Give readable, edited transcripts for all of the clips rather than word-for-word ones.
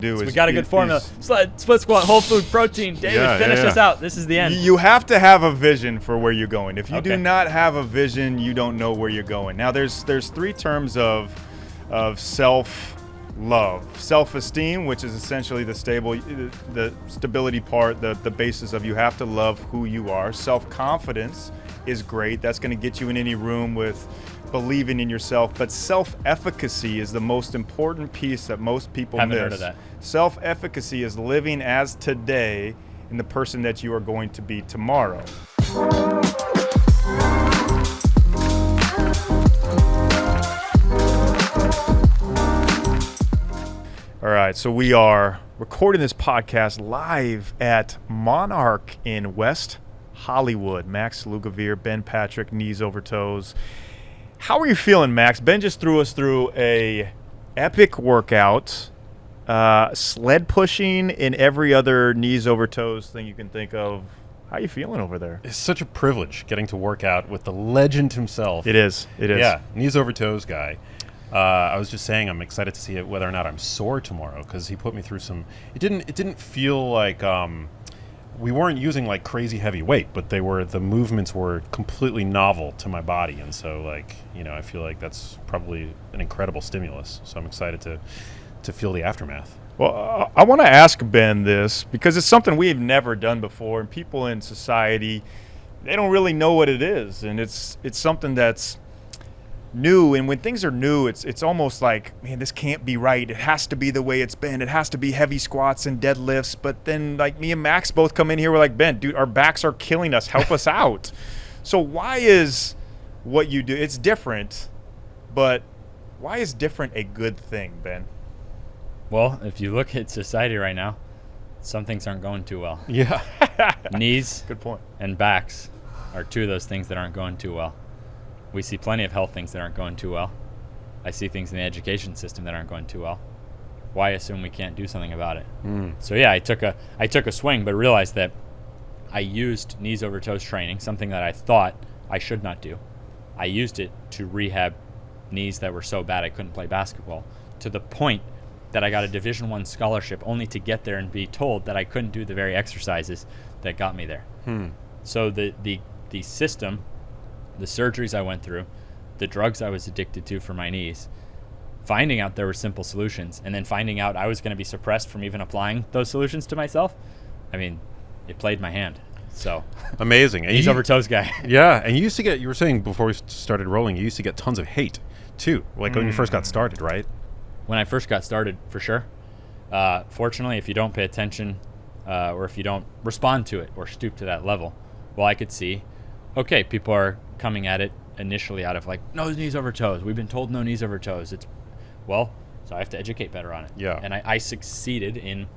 do So is we got a good formula. Split squat, whole food, protein. David, finish us out. This is the end. You have to have a vision for where you're going. If you do Okay. not have a vision, you don't know where you're going. Now, there's three terms of self-love. Self-esteem, which is essentially the stability part, the basis of you have to love who you are. Self-confidence is great. That's going to get you in any room with believing in yourself. But self-efficacy is the most important piece that most people Haven't miss. heard of that. Self-efficacy is living as today in the person that you are going to be tomorrow. All right, so we are recording this podcast live at Monarch in West Hollywood. Max Lugavere, Ben Patrick, knees over toes. How are you feeling, Max? Ben just threw us through a epic workout, sled pushing, and every other knees over toes thing you can think of. How are you feeling over there? It's such a privilege getting to work out with the legend himself. It is. Yeah, knees over toes guy. I was just saying I'm excited to see whether or not I'm sore tomorrow because he put me through some. It didn't feel like we weren't using like crazy heavy weight, but the movements were completely novel to my body, and so I feel like that's probably an incredible stimulus. So I'm excited to feel the aftermath. Well, I want to ask Ben this because it's something we've never done before, and people in society, they don't really know what it is, and it's something that's new. And when things are new, it's almost like, man, this can't be right. It has to be the way it's been. It has to be heavy squats and deadlifts. But then, like, me and Max both come in here, we're like, Ben, dude, our backs are killing us. Help us out. So why is what you do? It's different, but why is different a good thing, Ben? Well, if you look at society right now, some things aren't going too well. Yeah. Knees Good point. and backs are two of those things that aren't going too well. We see plenty of health things that aren't going too well. I see things in the education system that aren't going too well. Why assume we can't do something about it? So yeah, I took a swing, but realized that I used knees over toes training, something that I thought I should not do. I used it to rehab knees that were so bad I couldn't play basketball, to the point that I got a Division I scholarship only to get there and be told that I couldn't do the very exercises that got me there. So the system, the surgeries I went through, the drugs I was addicted to for my knees, finding out there were simple solutions, and then finding out I was going to be suppressed from even applying those solutions to myself, I mean, it played my hand. So Amazing. And knees over toes guy. Yeah, and you were saying before we started rolling, you used to get tons of hate too, like when you first got started, right? When I first got started, for sure. Fortunately, if you don't pay attention or if you don't respond to it or stoop to that level, well, I could see, okay, people are coming at it initially out of like, no knees over toes. We've been told no knees over toes. So I have to educate better on it. Yeah. And I succeeded in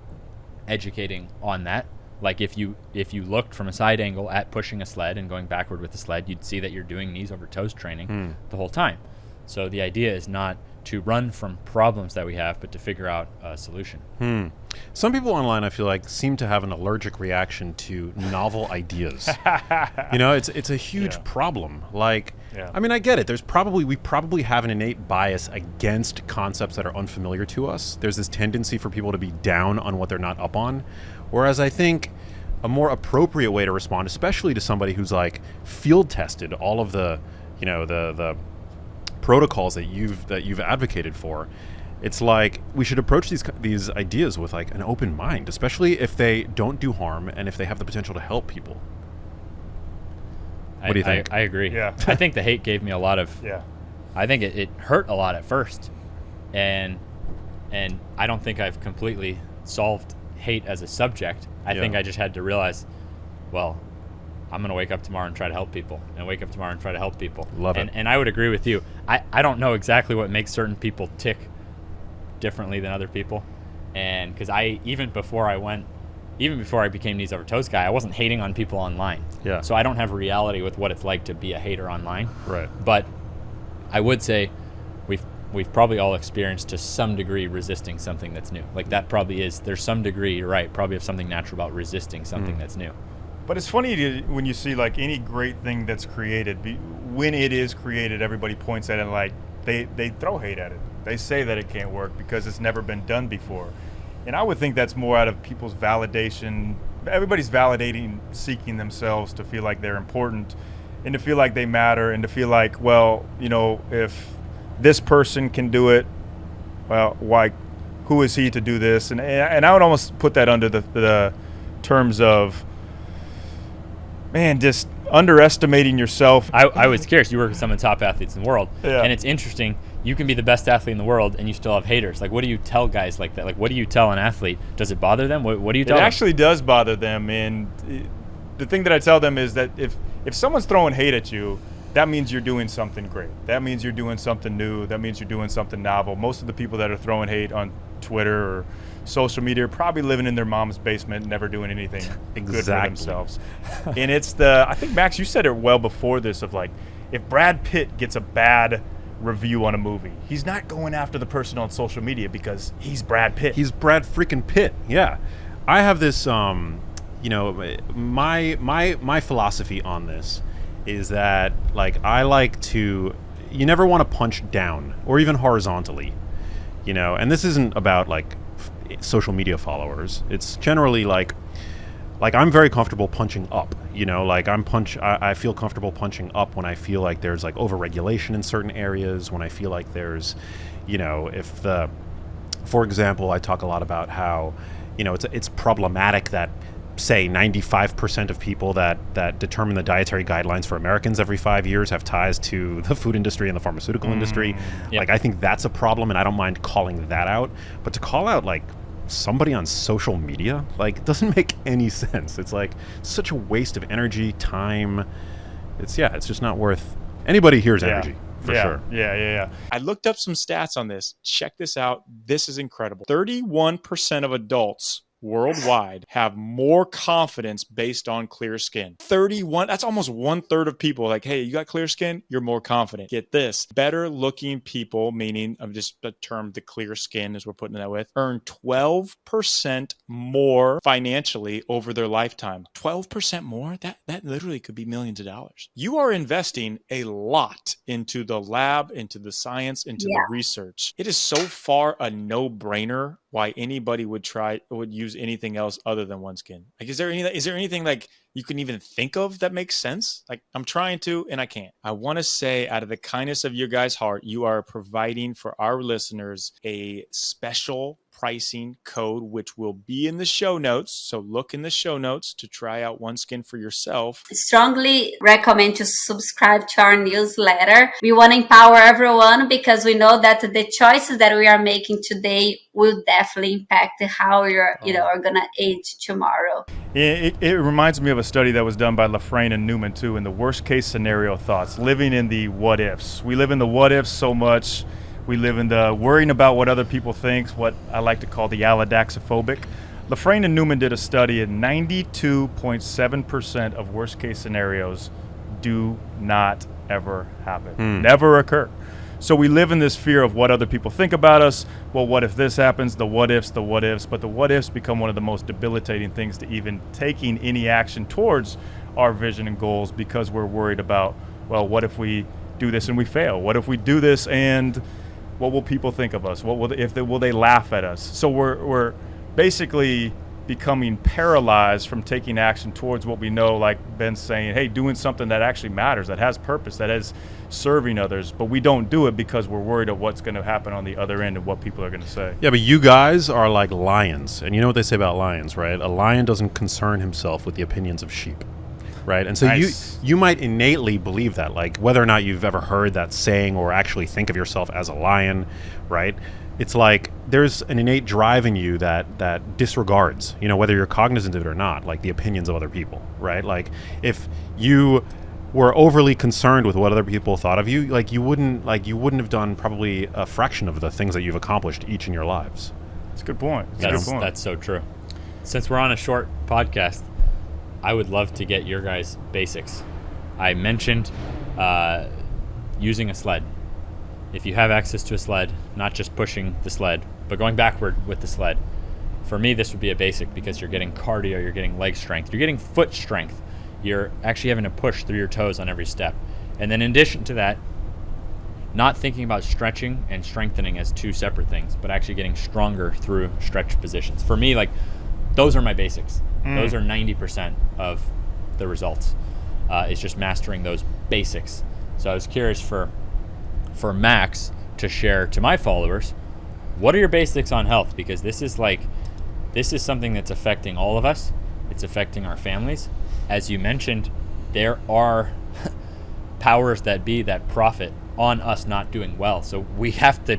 educating on that. Like if you looked from a side angle at pushing a sled and going backward with the sled, you'd see that you're doing knees over toes training the whole time. So the idea is not to run from problems that we have, but to figure out a solution. Some people online, I feel like, seem to have an allergic reaction to novel ideas. It's a huge problem. Like, I mean, I get it. We probably have an innate bias against concepts that are unfamiliar to us. There's this tendency for people to be down on what they're not up on. Whereas I think a more appropriate way to respond, especially to somebody who's like field tested all of the protocols that you've advocated for, it's like we should approach these ideas with like an open mind, especially if they don't do harm and if they have the potential to help people. What do you think? I agree. Yeah. I think the hate gave me a lot of. Yeah. I think it hurt a lot at first, and I don't think I've completely solved hate as a subject. I think I just had to realize, well, I'm going to wake up tomorrow and try to help people, and wake up tomorrow and try to help people. Love it. And I would agree with you. I don't know exactly what makes certain people tick differently than other people. And because even before I became knees over toes guy, I wasn't hating on people online. Yeah. So I don't have a reality with what it's like to be a hater online. Right. But I would say we've probably all experienced to some degree resisting something that's new. Like that probably is, there's some degree, you're right, probably have something natural about resisting something that's new. But it's funny when you see like any great thing that's created, when it is created, everybody points at it like they throw hate at it. They say that it can't work because it's never been done before. And I would think that's more out of people's validation. Everybody's validating, seeking themselves to feel like they're important and to feel like they matter and to feel like, well, you know, if this person can do it, well, why, who is he to do this? And I would almost put that under the terms of, man, just underestimating yourself. I was curious. You work with some of the top athletes in the world, Yeah. and it's interesting. You can be the best athlete in the world, and you still have haters. Like, what do you tell guys like that? Like, what do you tell an athlete? Does it bother them? What do you tell It them? actually does bother them, and the thing that I tell them is that if someone's throwing hate at you, that means you're doing something great. That means you're doing something new. That means you're doing something novel. Most of the people that are throwing hate on Twitter or social media are probably living in their mom's basement, never doing anything good for themselves. And it's I think, Max, you said it well before this, of like, if Brad Pitt gets a bad review on a movie, he's not going after the person on social media because he's Brad Pitt. He's Brad freaking Pitt. Yeah. I have this, you know, my philosophy on this is that, like, I like to, you never want to punch down or even horizontally, you know, and this isn't about like social media followers. It's generally like I'm very comfortable punching up, you know, like I feel comfortable punching up when I feel like there's like overregulation in certain areas, when I feel like there's, you know, for example, I talk a lot about how, you know, it's problematic that, say, 95% of people that determine the dietary guidelines for Americans every 5 years have ties to the food industry and the pharmaceutical industry. Yep. Like, I think that's a problem, and I don't mind calling that out. But to call out, like, somebody on social media, like, doesn't make any sense. It's like such a waste of energy, time. It's just not worth anybody here's energy. For sure. Yeah. I looked up some stats on this. Check this out. This is incredible. 31% of adults worldwide have more confidence based on clear skin. 31, that's almost 1/3 of people. Like, hey, you got clear skin, you're more confident. Get this, better looking people, meaning of just the term, the clear skin as we're putting that with, earn 12% more financially over their lifetime. 12% more? That literally could be millions of dollars. You are investing a lot into the lab, into the science, into the research. It is so far a no-brainer why anybody would use anything else other than OneSkin. Like, is there anything like you can even think of that makes sense? Like, I'm trying to, and I can't. I want to say, out of the kindness of your guys' heart, you are providing for our listeners a special pricing code, which will be in the show notes. So look in the show notes to try out OneSkin for yourself. Strongly recommend to subscribe to our newsletter. We want to empower everyone because we know that the choices that we are making today will definitely impact how you're, are going to age tomorrow. It reminds me of a study that was done by Lafrane and Newman too, in the worst case scenario thoughts, living in the what ifs. We live in the what ifs so much. We live in the worrying about what other people think, what I like to call the allodaxophobic. Lafrane and Newman did a study, and 92.7% of worst case scenarios do not ever happen, never occur. So we live in this fear of what other people think about us. Well, what if this happens? The what ifs, but the what ifs become one of the most debilitating things to even taking any action towards our vision and goals, because we're worried about, well, what if we do this and we fail? What if we do this and what will people think of us? Will they laugh at us? So we're basically becoming paralyzed from taking action towards what we know, like Ben's saying, hey, doing something that actually matters, that has purpose, that is serving others, but we don't do it because we're worried of what's going to happen on the other end and what people are going to say. Yeah, but you guys are like lions, and you know what they say about lions, right? A lion doesn't concern himself with the opinions of sheep. Right, and so Nice. you might innately believe that, like, whether or not you've ever heard that saying or actually think of yourself as a lion, right? It's like there's an innate drive in you that disregards, whether you're cognizant of it or not, like the opinions of other people, right? Like, if you were overly concerned with what other people thought of you, you wouldn't have done probably a fraction of the things that you've accomplished each in your lives. That's a good point. That's so true. Since we're on a short podcast, I would love to get your guys' basics. I mentioned using a sled. If you have access to a sled, not just pushing the sled, but going backward with the sled. For me, this would be a basic because you're getting cardio, you're getting leg strength, you're getting foot strength. You're actually having to push through your toes on every step. And then in addition to that, not thinking about stretching and strengthening as two separate things, but actually getting stronger through stretch positions. For me, like, those are my basics. Those are 90% of the results. It's just mastering those basics. So I was curious for Max to share to my followers, what are your basics on health? Because this is something that's affecting all of us. It's affecting our families. As you mentioned, there are powers that be that profit on us not doing well. So we have to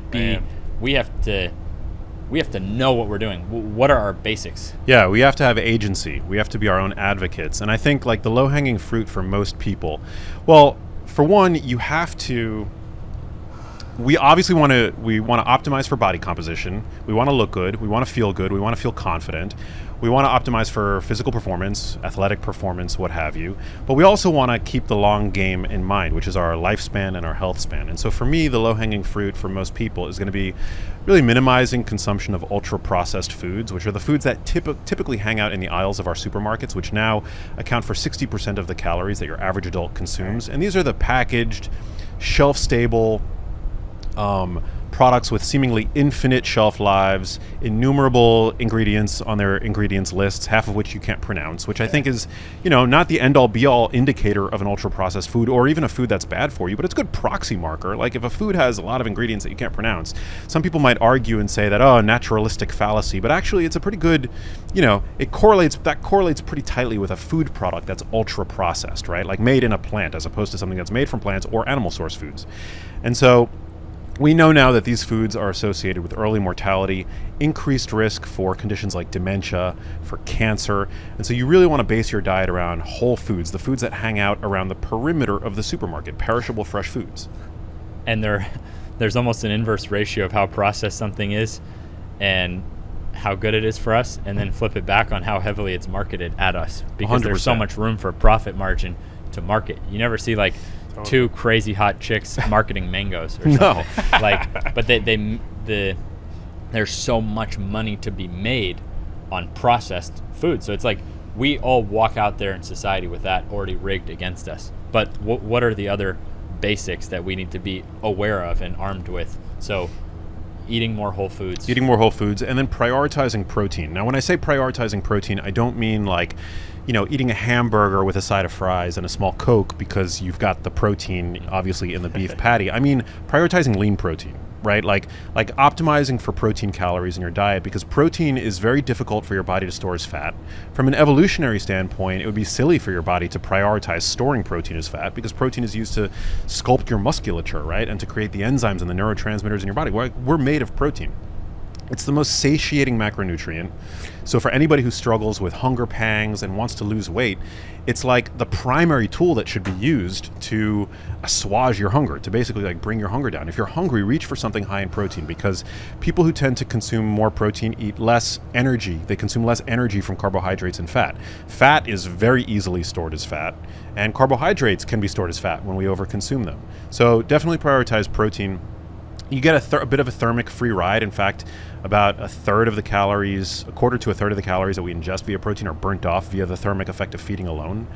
know what we're doing. What are our basics? Yeah, we have to have agency. We have to be our own advocates. And I think like the low-hanging fruit for most people, well, for one, you have to. We obviously want to optimize for body composition. We want to look good. We want to feel good. We want to feel confident. We want to optimize for physical performance, athletic performance, what have you. But we also want to keep the long game in mind, which is our lifespan and our health span. And so for me, the low-hanging fruit for most people is going to be really minimizing consumption of ultra-processed foods, which are the foods that typically hang out in the aisles of our supermarkets, which now account for 60% of the calories that your average adult consumes. And these are the packaged, shelf-stable, products with seemingly infinite shelf lives, innumerable ingredients on their ingredients lists, half of which you can't pronounce, which I think is, not the end-all be-all indicator of an ultra-processed food or even a food that's bad for you, but it's a good proxy marker. Like if a food has a lot of ingredients that you can't pronounce, some people might argue and say that, naturalistic fallacy, but actually it's a pretty good, it correlates pretty tightly with a food product that's ultra-processed, right? Like made in a plant as opposed to something that's made from plants or animal source foods. And so we know now that these foods are associated with early mortality, increased risk for conditions like dementia, for cancer. And so you really want to base your diet around whole foods, the foods that hang out around the perimeter of the supermarket, perishable fresh foods. And there's almost an inverse ratio of how processed something is and how good it is for us, and then flip it back on how heavily it's marketed at us, because 100%. There's so much room for profit margin to market. You never see like two crazy hot chicks marketing mangoes or something. No. But there's so much money to be made on processed food. So it's like we all walk out there in society with that already rigged against us. But what are the other basics that we need to be aware of and armed with? So eating more whole foods, and then prioritizing protein. Now, when I say prioritizing protein, I don't mean like, eating a hamburger with a side of fries and a small Coke because you've got the protein obviously in the beef patty. I mean prioritizing lean protein, right? Like optimizing for protein calories in your diet, because protein is very difficult for your body to store as fat. From an evolutionary standpoint, it would be silly for your body to prioritize storing protein as fat, because protein is used to sculpt your musculature, right? And to create the enzymes and the neurotransmitters in your body. We're made of protein. It's the most satiating macronutrient. So for anybody who struggles with hunger pangs and wants to lose weight, it's like the primary tool that should be used to assuage your hunger, to basically like bring your hunger down. If you're hungry, reach for something high in protein, because people who tend to consume more protein eat less energy. They consume less energy from carbohydrates and fat. Fat is very easily stored as fat, and carbohydrates can be stored as fat when we overconsume them. So definitely prioritize protein. You get a bit of a thermic free ride. In fact, about a quarter to a third of the calories that we ingest via protein are burnt off via the thermic effect of feeding alone.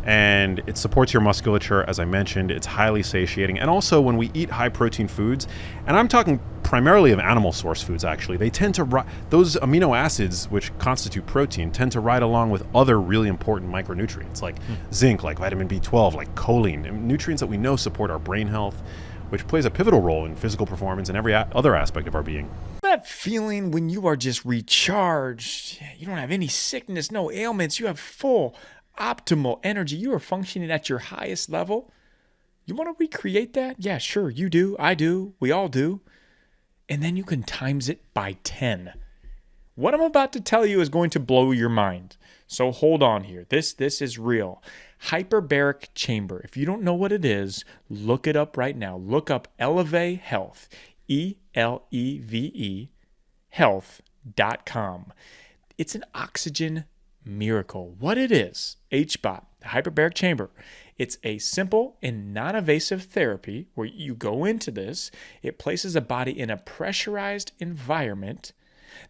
And it supports your musculature, as I mentioned. It's highly satiating. And also, when we eat high protein foods, and I'm talking primarily of animal source foods actually, they tend to those amino acids which constitute protein tend to ride along with other really important micronutrients like zinc, like vitamin B12, like choline, and nutrients that we know support our brain health, which plays a pivotal role in physical performance and every other aspect of our being. That feeling when you are just recharged, you don't have any sickness, no ailments, you have full, optimal energy, you are functioning at your highest level. You want to recreate that? Yeah, sure, you do, I do, we all do. And then you can times it by 10. What I'm about to tell you is going to blow your mind. So hold on here. This is real. Hyperbaric chamber. If you don't know what it is, look it up right now. Look up Eleve Health, ELEVE health.com. It's an oxygen miracle. What it is, HBOT, hyperbaric chamber. It's a simple and non-invasive therapy where you go into this. It places a body in a pressurized environment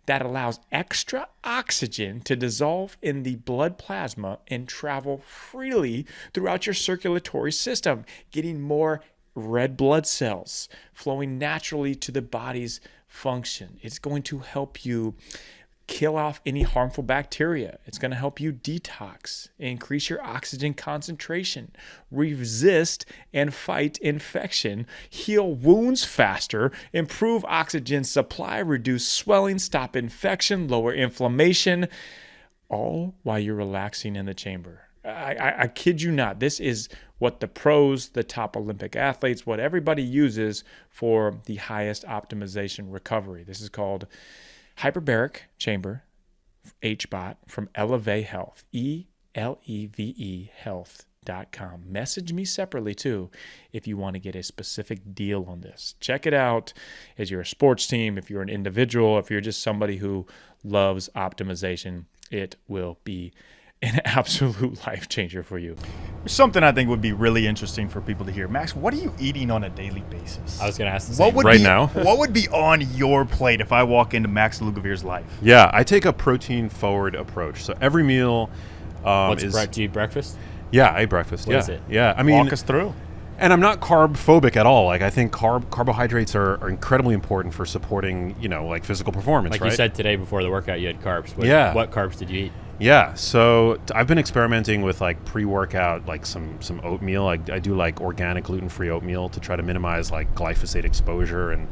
that allows extra oxygen to dissolve in the blood plasma and travel freely throughout your circulatory system, getting more red blood cells flowing naturally to the body's function. It's going to help you kill off any harmful bacteria. It's going to help you detox, increase your oxygen concentration, resist and fight infection, heal wounds faster, improve oxygen supply, reduce swelling, stop infection, lower inflammation, all while you're relaxing in the chamber. I kid you not. This is what the pros, the top Olympic athletes, what everybody uses for the highest optimization recovery. This is called hyperbaric chamber, HBOT, from Eleve Health, ELEVE Health.com. Message me separately too if you want to get a specific deal on this. Check it out as you're a sports team, if you're an individual, if you're just somebody who loves optimization. It will be an absolute life changer for you. Something I think would be really interesting for people to hear. Max, what are you eating on a daily basis? I was going to ask the same. What would be on your plate if I walk into Max Lugavere's life? Yeah, I take a protein-forward approach. So every meal do you eat breakfast? Yeah, I eat breakfast. What is it? Yeah, I mean, walk us through. And I'm not carb phobic at all. Like, I think carbohydrates are incredibly important for supporting, like physical performance. Like right? you said today before the workout, you had carbs. What carbs did you eat? Yeah, so I've been experimenting with like pre-workout, like some oatmeal. I do like organic gluten-free oatmeal to try to minimize like glyphosate exposure, and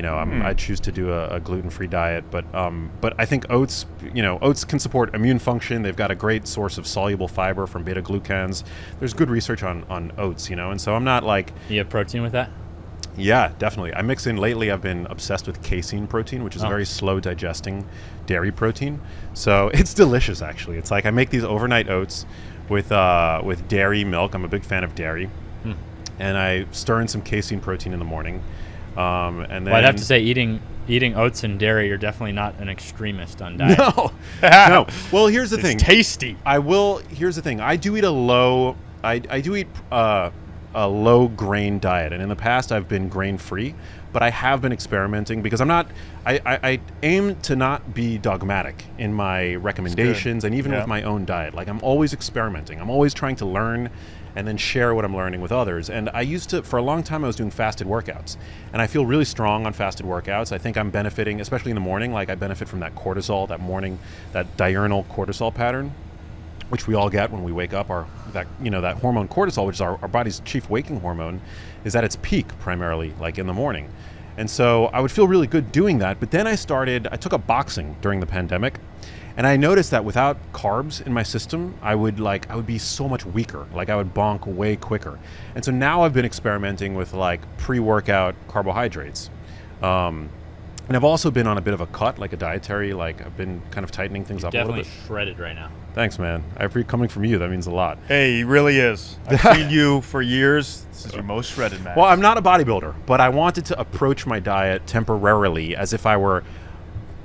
I choose to do a gluten-free diet. But I think oats can support immune function. They've got a great source of soluble fiber from beta glucans. There's good research on oats, and so I'm not like. You have protein with that? Yeah, definitely. I mix in lately. I've been obsessed with casein protein, which is a very slow digesting dairy protein. So it's delicious, actually. It's like I make these overnight oats with dairy milk. I'm a big fan of dairy, and I stir in some casein protein in the morning. And then I'd have to say, eating oats and dairy, you're definitely not an extremist on diet. No. Well, here's the thing. It's tasty. Here's the thing. I do eat a low grain diet, and in the past I've been grain free, but I have been experimenting because I aim to not be dogmatic in my recommendations and even with my own diet. Like, I'm always experimenting. I'm always trying to learn and then share what I'm learning with others. And for a long time I was doing fasted workouts, and I feel really strong on fasted workouts. I think I'm benefiting, especially in the morning. Like, I benefit from that cortisol, that diurnal cortisol pattern, which we all get when we wake up. That hormone cortisol, which is our body's chief waking hormone, is at its peak primarily like in the morning. And so I would feel really good doing that. But then I took up boxing during the pandemic, and I noticed that without carbs in my system, I would be so much weaker. Like, I would bonk way quicker. And so now I've been experimenting with like pre-workout carbohydrates. And I've also been on a bit of a cut, like a dietary, like I've been kind of tightening things up a little bit. Definitely shredded right now. Thanks, man. Coming from you, that means a lot. Hey, he really is. I've seen you for years. This is your most shredded, man. Well, I'm not a bodybuilder, but I wanted to approach my diet temporarily as if I were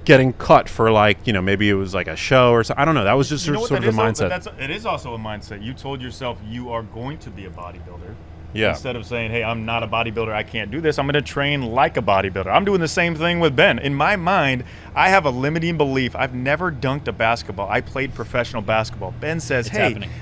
getting cut for maybe it was like a show or something. I don't know. That was just sort of the mindset. It is also a mindset. You told yourself you are going to be a bodybuilder. Yeah. Instead of saying, hey, I'm not a bodybuilder, I can't do this, I'm going to train like a bodybuilder. I'm doing the same thing with Ben. In my mind, I have a limiting belief. I've never dunked a basketball. I played professional basketball. Ben says,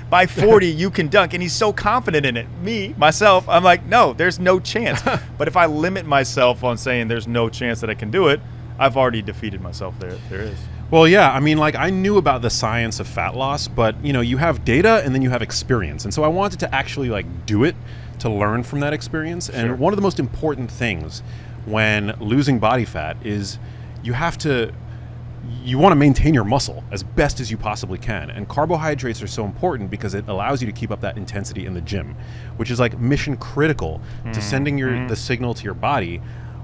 by 40, you can dunk. And he's so confident in it. Myself, I'm like, no, there's no chance. But if I limit myself on saying there's no chance that I can do it, I've already defeated myself there. There is. Well, yeah, I mean, I knew about the science of fat loss, but, you have data and then you have experience. And so I wanted to actually, do it to learn from that experience. And Sure. one of the most important things when losing body fat is you want to maintain your muscle as best as you possibly can. And carbohydrates are so important because it allows you to keep up that intensity in the gym, which is mission critical to sending the signal to your body.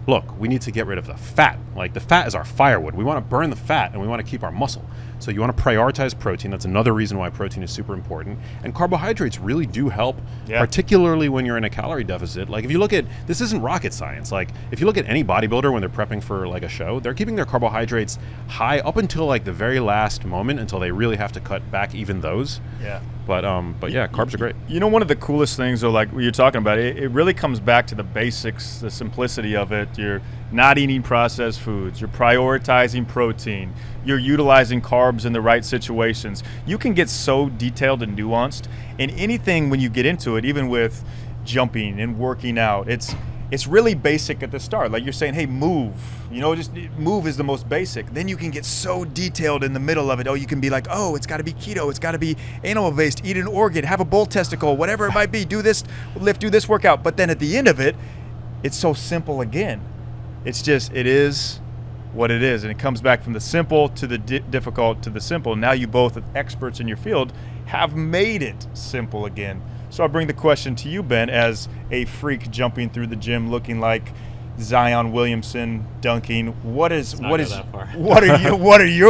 Look, we need to get rid of the fat. The fat is our firewood. We want to burn the fat and we want to keep our muscle. So you want to prioritize protein. That's another reason why protein is super important. And carbohydrates really do help, particularly when you're in a calorie deficit. If you look at, this isn't rocket science. If you look at any bodybuilder when they're prepping for a show, they're keeping their carbohydrates high up until the very last moment, until they really have to cut back even those. Yeah. But yeah, carbs are great. One of the coolest things, though, what you're talking about, it really comes back to the basics, the simplicity of it. You're not eating processed foods. You're prioritizing protein. You're utilizing carbs in the right situations. You can get so detailed and nuanced, and anything when you get into it, even with jumping and working out. It's really basic at the start. Like you're saying, hey, move. Just move is the most basic. Then you can get so detailed in the middle of it. Oh, you can be like, oh, it's got to be keto. It's got to be animal-based. Eat an organ. Have a bull testicle. Whatever it might be. Do this lift. Do this workout. But then at the end of it, it's so simple again. It is what it is. And it comes back from the simple to the difficult to the simple. Now you both, experts in your field, have made it simple again. So I bring the question to you, Ben, as a freak jumping through the gym, looking like Zion Williamson dunking. What are your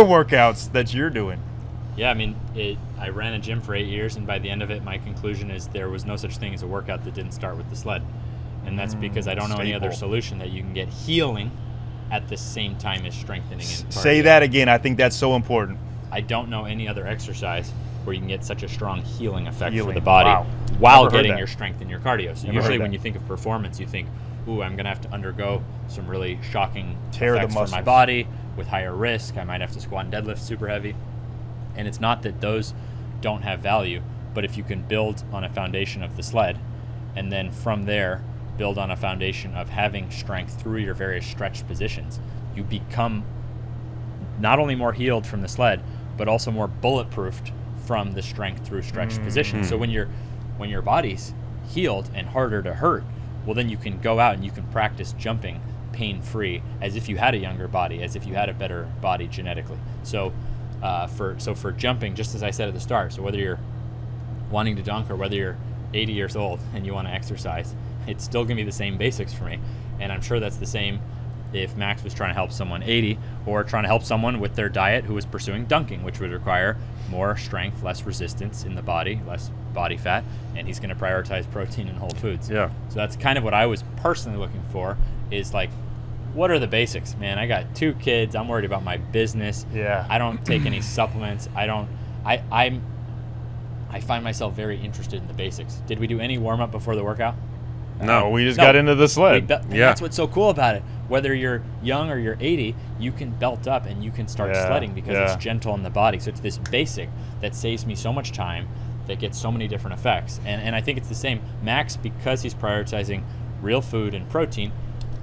workouts that you're doing? Yeah, I mean, I ran a gym for 8 years, and by the end of it, my conclusion is there was no such thing as a workout that didn't start with the sled, and that's because I don't know any other solution that you can get healing at the same time as strengthening. And say that again. I think that's so important. I don't know any other exercise where you can get such a strong healing effect for the body while getting your strength and your cardio. So usually when you think of performance, you think, ooh, I'm going to have to undergo some really shocking effects for my body with higher risk. I might have to squat and deadlift super heavy. And it's not that those don't have value, but if you can build on a foundation of the sled, and then from there build on a foundation of having strength through your various stretched positions, you become not only more healed from the sled, but also more bulletproofed from the strength through stretched positions. So when your body's healed and harder to hurt, well, then you can go out and you can practice jumping pain-free as if you had a younger body, as if you had a better body genetically. So for jumping, just as I said at the start, so whether you're wanting to dunk or whether you're 80 years old and you want to exercise, it's still going to be the same basics for me. And I'm sure that's the same if Max was trying to help someone 80 or trying to help someone with their diet who was pursuing dunking, which would require more strength, less resistance in the body, less body fat, and he's going to prioritize protein and whole foods. Yeah. So that's kind of what I was personally looking for, is like, what are the basics, man? I got 2 kids. I'm worried about my business. Yeah. I don't take any supplements. I find myself very interested in the basics. Did we do any warm-up before the workout? No, we just got into the sled. That's what's so cool about it. Whether you're young or you're 80, you can belt up and you can start sledding because it's gentle on the body. So it's this basic that saves me so much time, that gets so many different effects. And I think it's the same. Max, because he's prioritizing real food and protein,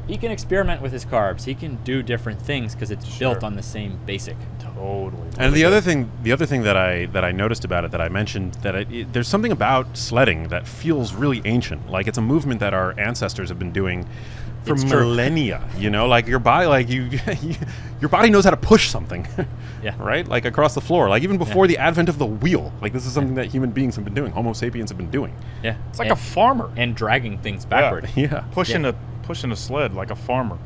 he can experiment with his carbs. He can do different things because it's built on the same basic. Totally. And the other thing that I noticed about it, that I mentioned, that there's something about sledding that feels really ancient. Like it's a movement that our ancestors have been doing for millennia. Like your body, like your body knows how to push something. Right? Like across the floor. Like even before the advent of the wheel. Like this is something that human beings have been doing. Homo sapiens have been doing. Yeah. It's like a farmer. And dragging things backward. Yeah. Pushing a sled like a farmer.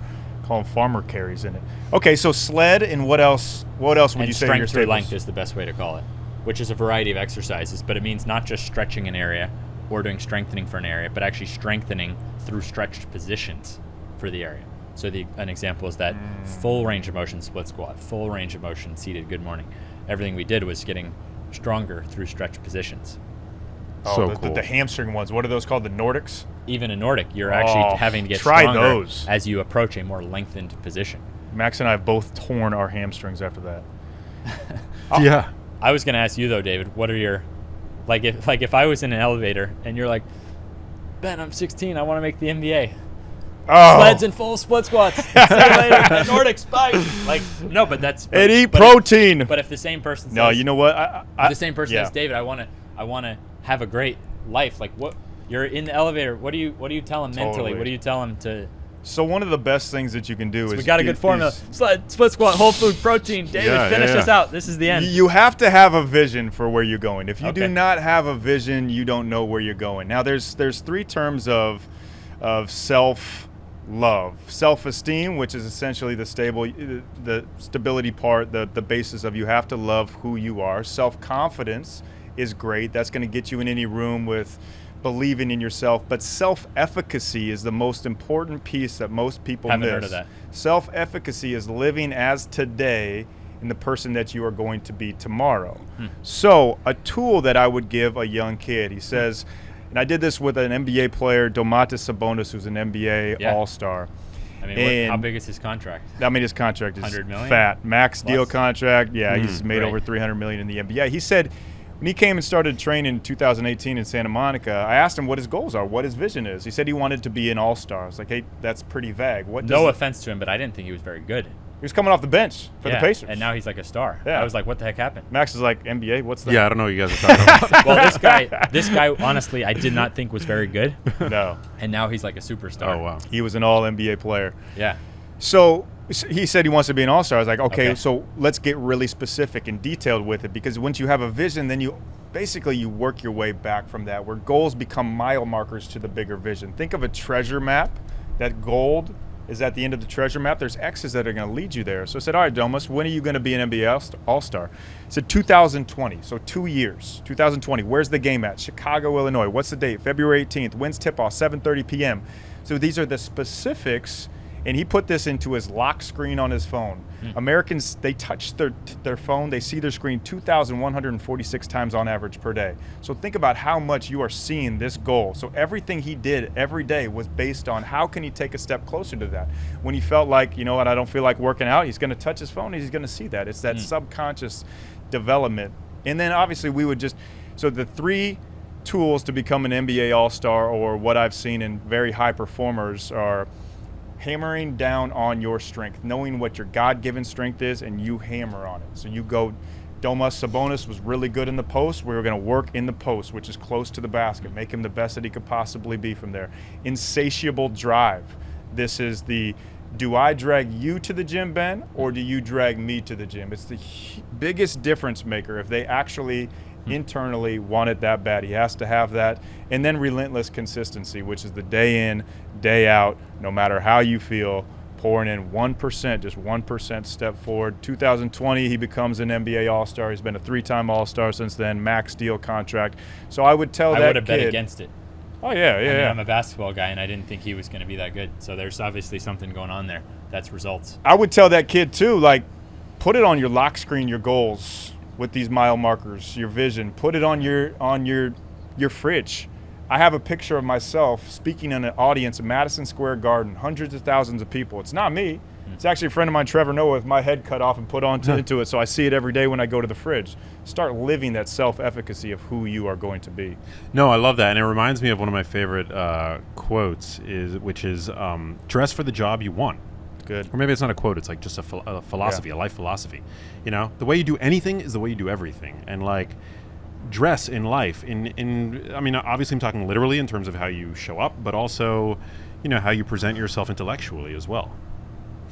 Call them farmer carries in it. Okay, so sled, and what else would you say in your strength through staples? length is the best way to call it, which is a variety of exercises, but it means not just stretching an area or doing strengthening for an area, but actually strengthening through stretched positions for the area. So an example is that full range of motion split squat, full range of motion seated good morning. Everything we did was getting stronger through stretched positions. Oh, the hamstring ones. What are those called? The Nordics? Even a Nordic, you're actually having to get stronger those as you approach a more lengthened position. Max and I have both torn our hamstrings after that. Yeah. I was going to ask you though, David, what are your, if I was in an elevator and you're like, Ben, I'm 16, I want to make the NBA. Sleds and full split squats. See you later. Nordics, bye. No, but that's. And eat protein. But if the same person says. No, you know what? If the same person says, David, I want to have a great life. Like what? You're in the elevator. What do you tell him mentally? What do you tell him to? So one of the best things that you can do is we got a good formula. Sled, split squat, whole food, protein. David, finish us out. This is the end. You have to have a vision for where you're going. If you do not have a vision, you don't know where you're going. Now there's 3 terms of self-love. Self-esteem, which is essentially the stability part, the basis of you have to love who you are. Self-confidence is great. That's going to get you in any room with believing in yourself. But self-efficacy is the most important piece that most people Haven't miss. heard of that. Self-efficacy is living as today in the person that you are going to be tomorrow. So a tool that I would give a young kid, he says, and I did this with an NBA player, Domantas Sabonis, who's an NBA All-Star. I mean, how big is his contract? I mean, his contract is 100 million? fat. Max Plus. deal contract. Yeah, he's made over $300 million in the NBA. He said, When he came and started training in 2018 in Santa Monica, I asked him what his goals are, what his vision is. He said he wanted to be an all-star. I was like, hey, that's pretty vague. No offense to him, but I didn't think he was very good. He was coming off the bench for the Pacers. And now he's like a star. Yeah. I was like, what the heck happened? Max is like, NBA, what's that? Yeah, I don't know what you guys are talking about. Well, this guy, honestly, I did not think was very good. No. And now he's like a superstar. Oh, wow. He was an all-NBA player. Yeah. So he said he wants to be an all-star. I was like, okay, Okay. so let's get really specific and detailed with it, because once you have a vision, then you work your way back from that, where goals become mile markers to the bigger vision. Think of a treasure map. That gold is at the end of the treasure map. There's X's that are going to lead you there. So I said, all right, Domus, when are you going to be an NBA all-star? I said 2020, so 2 years. 2020, where's the game at? Chicago, Illinois. What's the date? February 18th. When's tip-off? 7:30 p.m. So these are the specifics, and he put this into his lock screen on his phone. Americans, they touch their phone, they see their screen 2,146 times on average per day. So think about how much you are seeing this goal. So everything he did every day was based on how can he take a step closer to that. When he felt like, you know what, I don't feel like working out, he's going to touch his phone and he's going to see that. It's that subconscious development. And then obviously so the 3 tools to become an NBA all-star, or what I've seen in very high performers, are hammering down on your strength, knowing what your God-given strength is, and you hammer on it. So you go, Domas Sabonis was really good in the post. We were going to work in the post, which is close to the basket, make him the best that he could possibly be from there. Insatiable drive. This is do I drag you to the gym, Ben, or do you drag me to the gym? It's the biggest difference maker if they actually internally want it that bad. He has to have that. And then relentless consistency, which is the day in, day out, no matter how you feel, pouring in 1%, just 1% step forward. 2020, he becomes an NBA All-Star. He's been a 3-time All-Star since then, max deal contract. So I would tell that kid. I would have bet against it. Oh, yeah. I mean, I'm a basketball guy, and I didn't think he was going to be that good. So there's obviously something going on there. That's results. I would tell that kid, too, like, put it on your lock screen, your goals with these mile markers, your vision. Put it on your fridge. I have a picture of myself speaking in an audience at Madison Square Garden, hundreds of thousands of people. It's not me. It's actually a friend of mine, Trevor Noah, with my head cut off and put into it, so I see it every day when I go to the fridge. Start living that self-efficacy of who you are going to be. No, I love that, and it reminds me of one of my favorite quotes, which is dress for the job you want. Good. Or maybe it's not a quote, it's like just a philosophy, a life philosophy. You know, the way you do anything is the way you do everything. And like, dress in life, I mean, obviously I'm talking literally in terms of how you show up, but also, you know, how you present yourself intellectually as well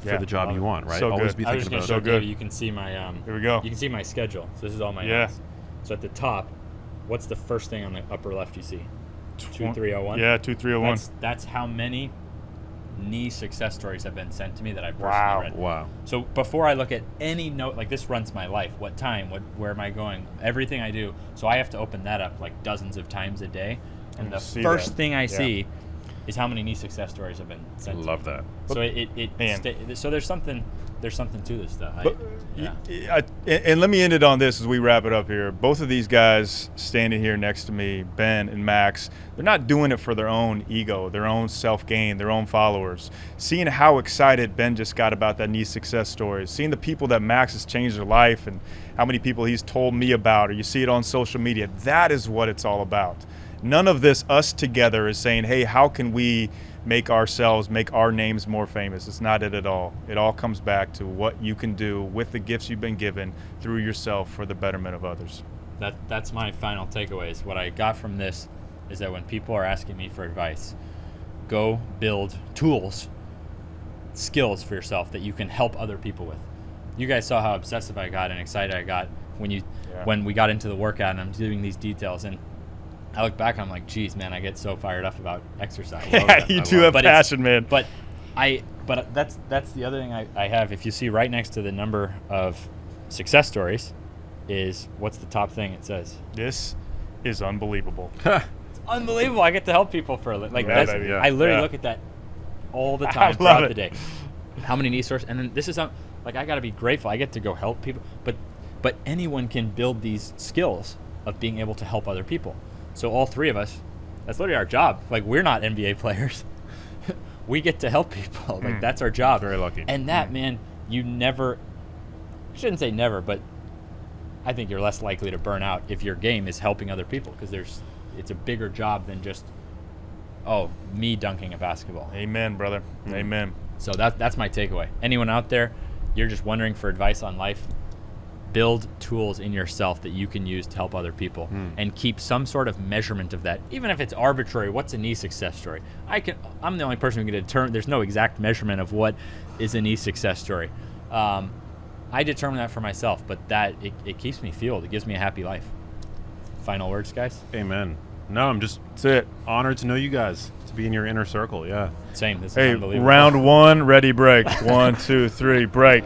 for the job you want, right? So Always good. be I was thinking just about going to it. show Dave, you can see my Here we go. You can see my schedule. So this is all my notes. So at the top, what's the first thing on the upper left you see? 2301. Yeah, 2301. That's how many knee success stories have been sent to me that I've personally read. Wow. So before I look at any note, like this runs my life. What time? Where am I going? Everything I do. So I have to open that up like dozens of times a day. And the first thing I see is how many knee success stories have been sent. Love that. So so there's something to this stuff. And let me end it on this as we wrap it up here. Both of these guys standing here next to me, Ben and Max, they're not doing it for their own ego, their own self-gain, their own followers. Seeing how excited Ben just got about that knee success story, seeing the people that Max has changed their life and how many people he's told me about, or you see it on social media, that is what it's all about. None of this us together is saying, hey, how can we make our names more famous? It's not it at all. It all comes back to what you can do with the gifts you've been given through yourself for the betterment of others. That's my final takeaways. What I got from this is that when people are asking me for advice, go build tools, skills for yourself that you can help other people with. You guys saw how obsessive I got and excited I got when we got into the workout and I'm doing these details, and I look back and I'm like, geez, man, I get so fired up about exercise. Yeah, you do have passion, man. But that's the other thing I have. If you see right next to the number of success stories is what's the top thing it says? This is unbelievable. It's unbelievable. I get to help people for a living. Like I literally look at that all the time throughout the day. How many knee sources? And then this is like I got to be grateful. I get to go help people. But anyone can build these skills of being able to help other people. So all three of us, that's literally our job. Like, we're not NBA players. We get to help people. Like, that's our job. Very lucky. And that, man, you never, I shouldn't say never, but I think you're less likely to burn out if your game is helping other people, because it's a bigger job than just, me dunking a basketball. Amen, brother. Amen. So that's my takeaway. Anyone out there, you're just wondering for advice on life, build tools in yourself that you can use to help other people, and keep some sort of measurement of that. Even if it's arbitrary, what's a knee success story? I'm the only person who can determine. There's no exact measurement of what is a knee success story. I determine that for myself, but it keeps me fueled. It gives me a happy life. Final words, guys? Amen. No, I'm just That's it. honored to know you guys, to be in your inner circle. Yeah. Same. This is Hey, unbelievable. round 1, ready, break. 1, 2, 3, break.